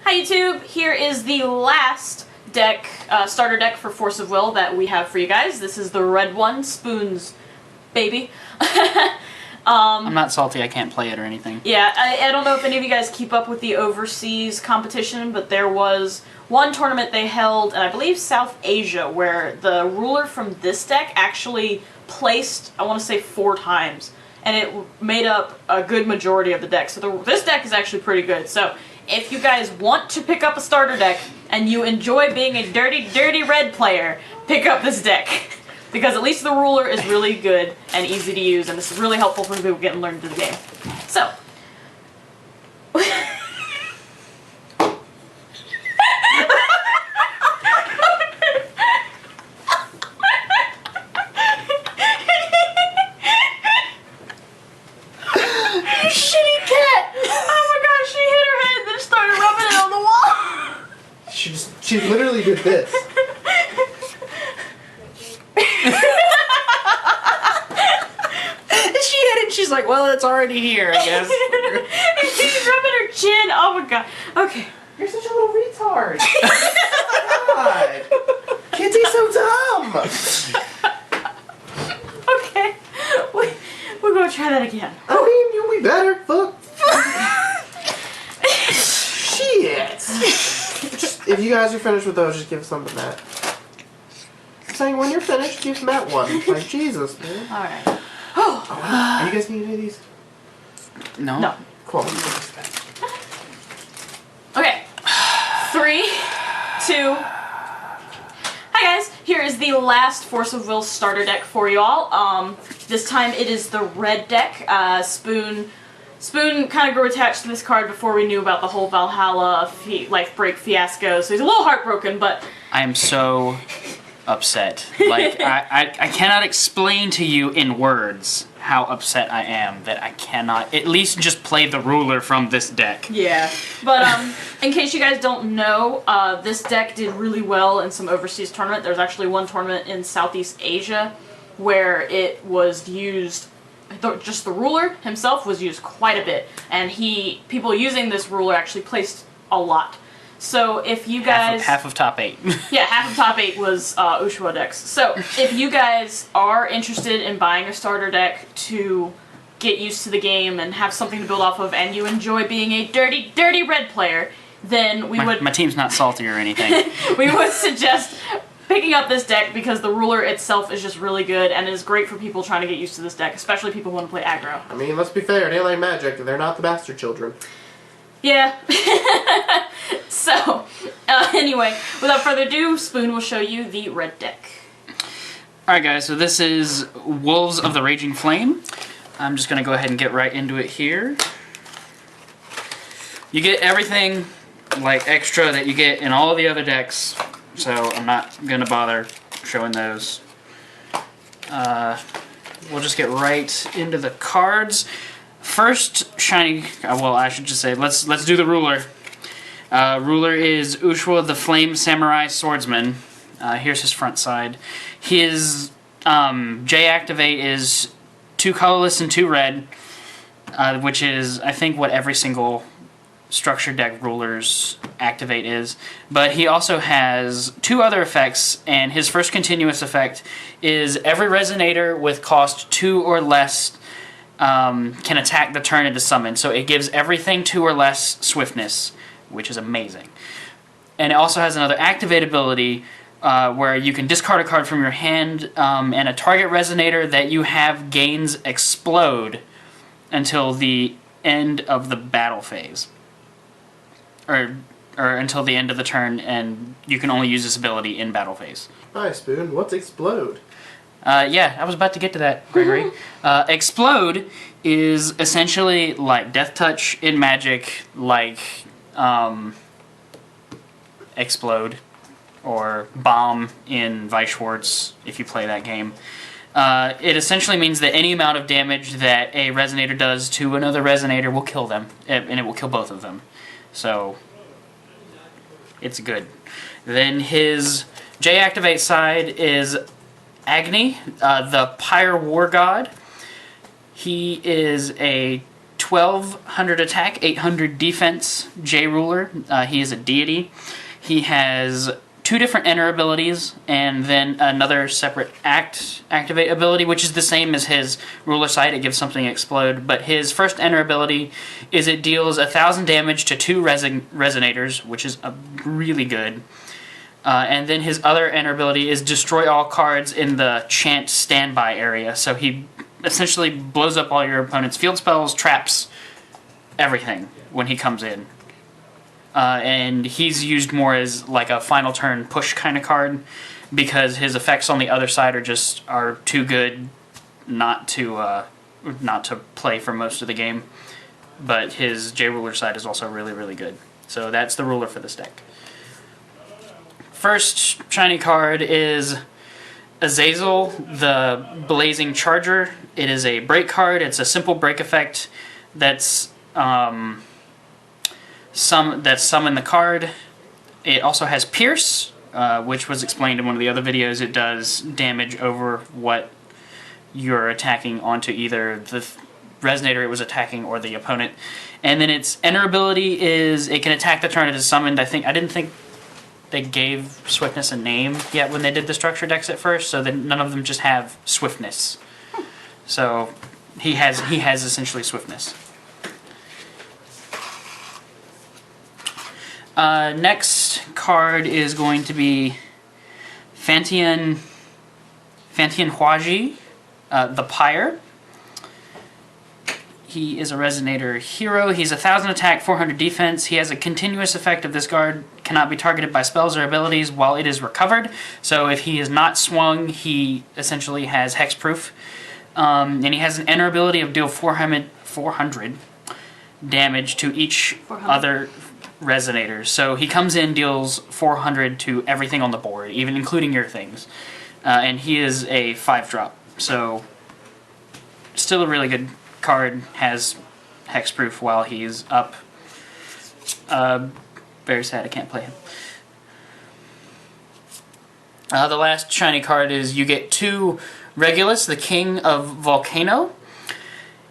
Hi YouTube, here is the last deck, starter deck for Force of Will that we have for you guys. This is the red one, Spoon's baby. I'm not salty, I can't play it or anything. Yeah, I don't know if any of you guys keep up with the overseas competition, but there was one tournament they held in, I believe, South Asia, where the ruler from this deck actually placed, I want to say 4 times, and it made up a good majority of the deck. So this deck is actually pretty good. So if you guys want to pick up a starter deck and you enjoy being a dirty red player, pick up this deck. Because at least the ruler is really good and easy to use, and this is really helpful for people getting learned into the game. So. Shitty cat! Oh my gosh, she hit her head and then started rubbing it on the wall! She literally did this. She hit it, she's like, well, it's already here, I guess. She's rubbing her chin. Oh my god. Okay. You're such a little retard. God. Kitty's so dumb. Okay. We're gonna try that again. I mean, you'll be better. Fuck. Shit. If you guys are finished with those, just give some to Matt. I'm saying when you're finished, give Matt one. Like, Jesus, man. Alright. Are you guys need any of these? No. No. Cool. Okay. 3, 2. Hi guys. Here is the last Force of Will starter deck for you all. This time it is the red deck. Spoon kind of grew attached to this card before we knew about the whole Valhalla life break fiasco, so he's a little heartbroken, but I am so upset. Like, I cannot explain to you in words how upset I am that I cannot at least just play the ruler from this deck. yeah. But in case you guys don't know, this deck did really well in some overseas tournament. There's actually one tournament in Southeast Asia where it was used. Just the ruler himself was used quite a bit, and people using this ruler actually placed a lot. So if you guys... Half of top 8. Yeah, half of top 8 was Ushua decks. So if you guys are interested in buying a starter deck to get used to the game and have something to build off of, and you enjoy being a dirty red player, then My team's not salty or anything. we would suggest picking up this deck because the ruler itself is just really good and is great for people trying to get used to this deck, especially people who want to play aggro. I mean, let's be fair. It ain't like Magic. They're not the bastard children. Yeah. So, anyway, without further ado, Spoon will show you the red deck. Alright guys, so this is Wolves of the Raging Flame. I'm just going to go ahead and get right into it here. You get everything, like, extra that you get in all the other decks, so I'm not going to bother showing those. We'll just get right into the cards. First shiny, well, I should just say, let's do the ruler. Ruler is Ushua the Flame Samurai Swordsman. Here's his front side. His J activate is 2 colorless and 2 red, which is, I think, what every single structure deck ruler's activate is. But he also has 2 other effects, and his first continuous effect is every resonator with cost 2 or less can attack the turn into summon. So it gives everything 2 or less swiftness, which is amazing. And it also has another activate ability where you can discard a card from your hand and a target resonator that you have gains explode until the end of the battle phase. Or until the end of the turn, and you can only use this ability in battle phase. Hi, Spoon. What's explode? Yeah, I was about to get to that, Gregory. Explode is essentially like Death Touch in Magic, like Explode, or Bomb in Weichschwartz, if you play that game. It essentially means that any amount of damage that a Resonator does to another Resonator will kill them, and it will kill both of them. So, it's good. Then his J-Activate side is Agni, the Pyre War God. He is a 1200 attack, 800 defense, J-Ruler. He is a deity. He has 2 different enter abilities, and then another separate activate ability, which is the same as his ruler side. It gives something explode, but his first enter ability is it deals 1,000 damage to 2 resonators, which is really good. And then his other enter ability is destroy all cards in the Chant standby area. So he essentially blows up all your opponent's field spells, traps, everything when he comes in. And he's used more as like a final turn push kind of card because his effects on the other side are too good not to play for most of the game. But his J-Ruler side is also really, really good. So that's the ruler for this deck. First shiny card is Azazel, the Blazing Charger. It is a break card. It's a simple break effect that's summon the card. It also has Pierce, which was explained in one of the other videos. It does damage over what you're attacking onto either the Resonator it was attacking or the opponent. And then its enter ability is it can attack the turn it is summoned. I didn't think they gave Swiftness a name yet when they did the structure decks at first, so that none of them just have Swiftness. So he has essentially Swiftness. Next card is going to be Fantine Huaji, the Pyre. He is a Resonator hero. He's 1,000 attack, 400 defense. He has a continuous effect of this card cannot be targeted by spells or abilities while it is recovered. So if he is not swung, he essentially has hexproof. And he has an enter ability of deal 400 damage to each other Resonators. So he comes in, deals 400 to everything on the board, even including your things. And he is a 5-drop. So still a really good card, has hexproof while he's up. Very sad I can't play him. The last shiny card is you get 2 Regulus, the King of Volcano.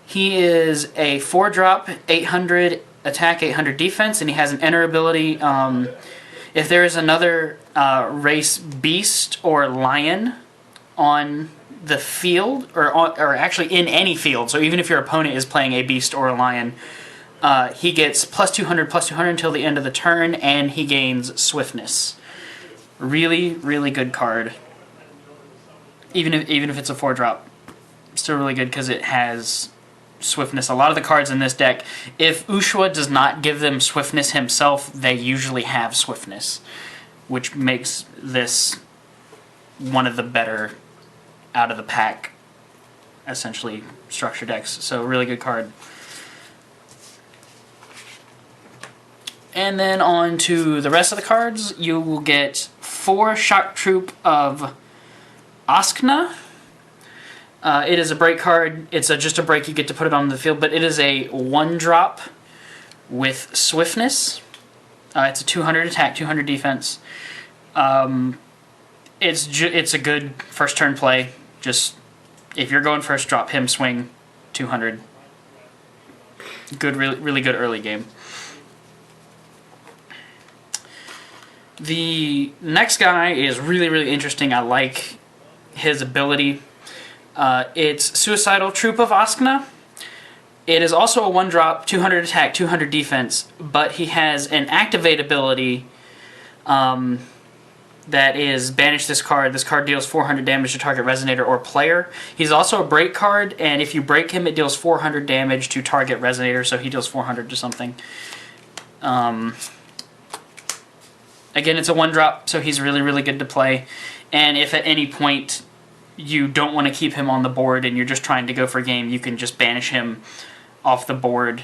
He is a 4-drop, 800 attack, 800 defense, and he has an enter ability. If there is another race beast or lion on the field, or actually in any field, so even if your opponent is playing a beast or a lion, he gets plus 200 until the end of the turn, and he gains Swiftness. Really, really good card. Even if it's a 4-drop, still really good because it has Swiftness. A lot of the cards in this deck, if Ushua does not give them Swiftness himself, they usually have Swiftness, which makes this one of the better out of the pack, essentially, structure decks. So really good card. And then on to the rest of the cards. You will get 4 Shock Troop of Oskna. It is a break card. It's just a break. You get to put it on the field, but it is a 1-drop with Swiftness. It's a 200 attack, 200 defense. It's a good first turn play. Just if you're going first, drop him, swing, 200. Good, really good early game. The next guy is really, really interesting. I like his ability. It's Suicidal Troop of Oskna. It is also a 1-drop, 200 attack, 200 defense, but he has an activate ability that is banish this card. This card deals 400 damage to target Resonator or player. He's also a break card, and if you break him, it deals 400 damage to target Resonator, so he deals 400 to something. Again, it's a 1-drop, so he's really, really good to play. And if at any point you don't want to keep him on the board and you're just trying to go for game, you can just banish him off the board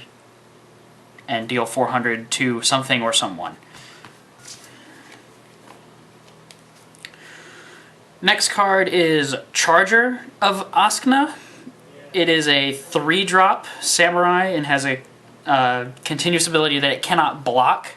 and deal 400 to something or someone. Next card is Charger of Oskna. It is a 3-drop samurai and has a continuous ability that it cannot block.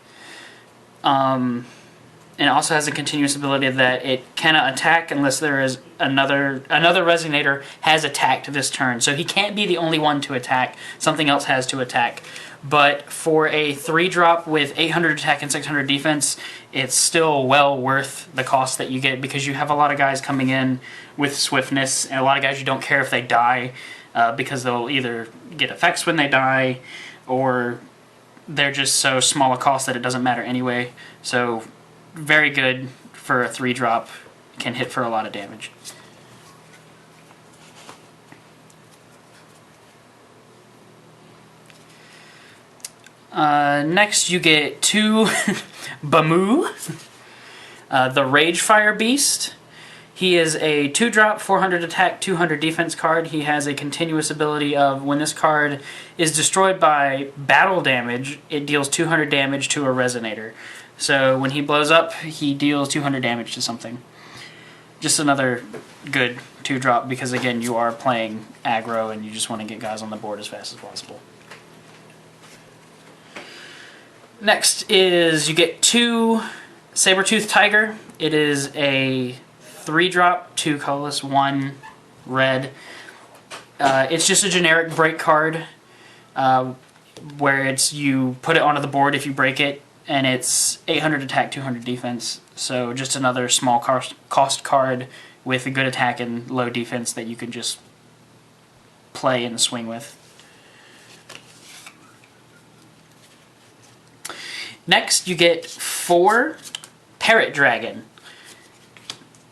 And it also has a continuous ability that it cannot attack unless there is another Resonator has attacked this turn. So he can't be the only one to attack. Something else has to attack. But for a 3-drop with 800 attack and 600 defense, it's still well worth the cost that you get, because you have a lot of guys coming in with swiftness, and a lot of guys you don't care if they die, because they'll either get effects when they die, or they're just so small a cost that it doesn't matter anyway. So very good for a 3-drop, can hit for a lot of damage. Next you get 2 Bamu, the Rage Firebeast. He is a 2-drop, 400 attack, 200 defense card. He has a continuous ability of when this card is destroyed by battle damage, it deals 200 damage to a Resonator. So when he blows up, he deals 200 damage to something. Just another good 2-drop, because again, you are playing aggro and you just want to get guys on the board as fast as possible. Next is you get 2 Saber-Tooth Tiger. It is a 3-drop, 2 colorless, 1 red. It's just a generic break card, where it's you put it onto the board if you break it, and it's 800 attack, 200 defense. So just another small cost card with a good attack and low defense that you can just play and swing with. Next, you get 4 Parrot Dragon.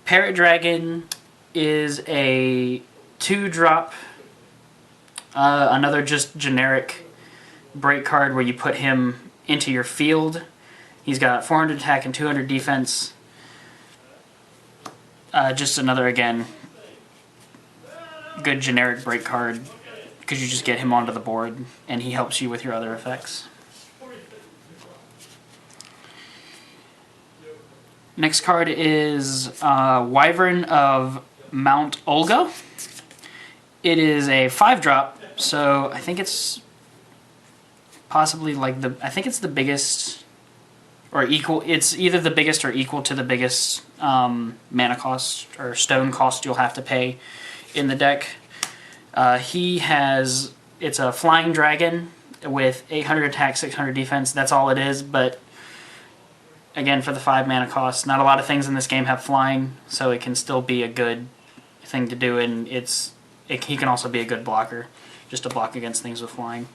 Parrot Dragon is a 2-drop, another just generic break card where you put him into your field. He's got 400 attack and 200 defense. Just another, again, good generic break card, because you just get him onto the board and he helps you with your other effects. Next card is Wyvern of Mount Olga. It is a 5-drop, so I think it's possibly like I think it's the biggest, or equal, it's either the biggest or equal to the biggest mana cost or stone cost you'll have to pay in the deck. It's a flying dragon with 800 attack, 600 defense. That's all it is, but again, for the 5 mana cost, not a lot of things in this game have flying, so it can still be a good thing to do, and he can also be a good blocker, just to block against things with flying.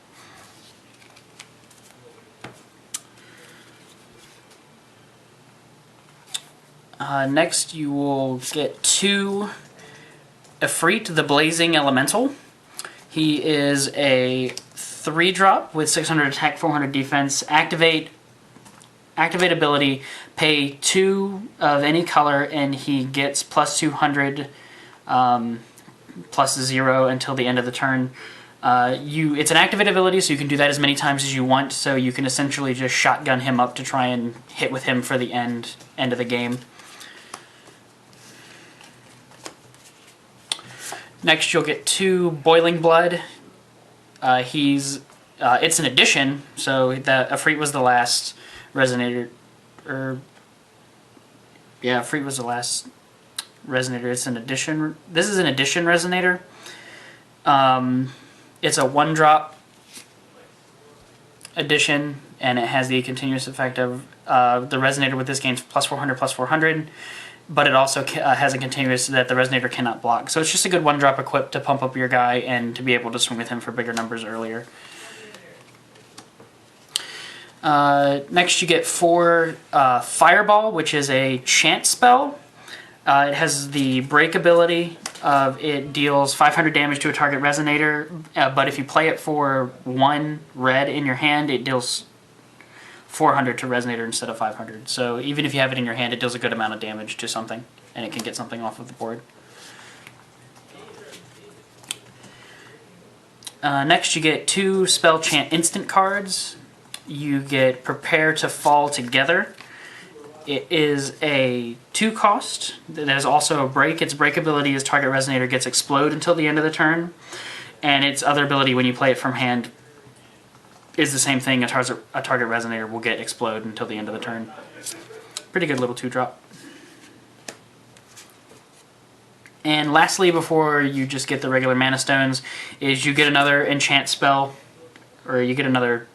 Next, you will get 2 Ifrit, the Blazing Elemental. He is a 3-drop with 600 attack, 400 defense. Activate ability, pay 2 of any color, and he gets plus 200, plus 0 until the end of the turn. It's an activate ability, so you can do that as many times as you want, so you can essentially just shotgun him up to try and hit with him for the end of the game. Next, you'll get 2 Boiling Blood. It's an addition, so Ifrit was the last Resonator, Ifrit was the last Resonator. It's an addition. This is an addition Resonator. It's a 1-drop addition, and it has the continuous effect of the Resonator with this game's plus 400, plus 400, but it also has a continuous that the Resonator cannot block. So it's just a good 1-drop equip to pump up your guy and to be able to swing with him for bigger numbers earlier. Next you get 4 Fireball, which is a Chant spell. It has the break ability of it deals 500 damage to a target Resonator, but if you play it for 1 red in your hand, it deals 400 to Resonator instead of 500. So even if you have it in your hand, it deals a good amount of damage to something, and it can get something off of the board. Next you get 2 Spell Chant instant cards. You get Prepare to Fall Together. It is a 2 cost. There's also a break. Its break ability is target Resonator gets Explode until the end of the turn. And its other ability when you play it from hand is the same thing. A target Resonator will get Explode until the end of the turn. Pretty good little 2-drop. And lastly, before you just get the regular mana stones, is you get another enchant spell, or you get another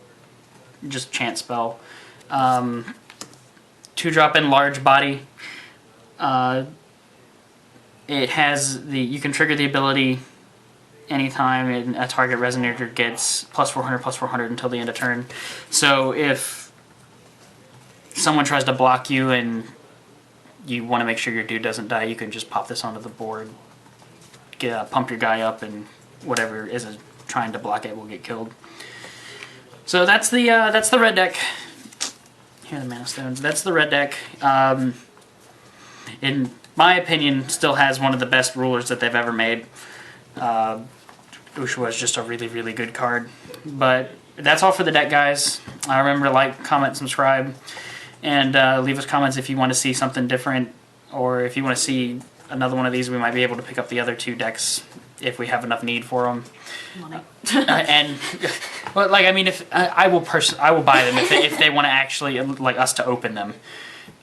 just chant spell. 2-drop in large body. It has you can trigger the ability anytime a target resonator gets +400/+400 until the end of turn. So if someone tries to block you and you want to make sure your dude doesn't die, you can just pop this onto the board, pump your guy up, and whatever is trying to block it will get killed. So that's the red deck. Here are the mana stones. That's the red deck. In my opinion, still has one of the best rulers that they've ever made. Ushua is just a really, really good card. But that's all for the deck, guys. Remember to like, comment, subscribe, and leave us comments if you want to see something different, or if you want to see another one of these. We might be able to pick up the other 2 decks if we have enough need for them. Money. But like, I mean, if I will buy them if they want to actually like us to open them.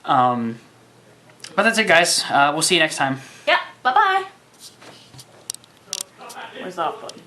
But that's it, guys. We'll see you next time. Yeah. Bye bye. Where's the off button?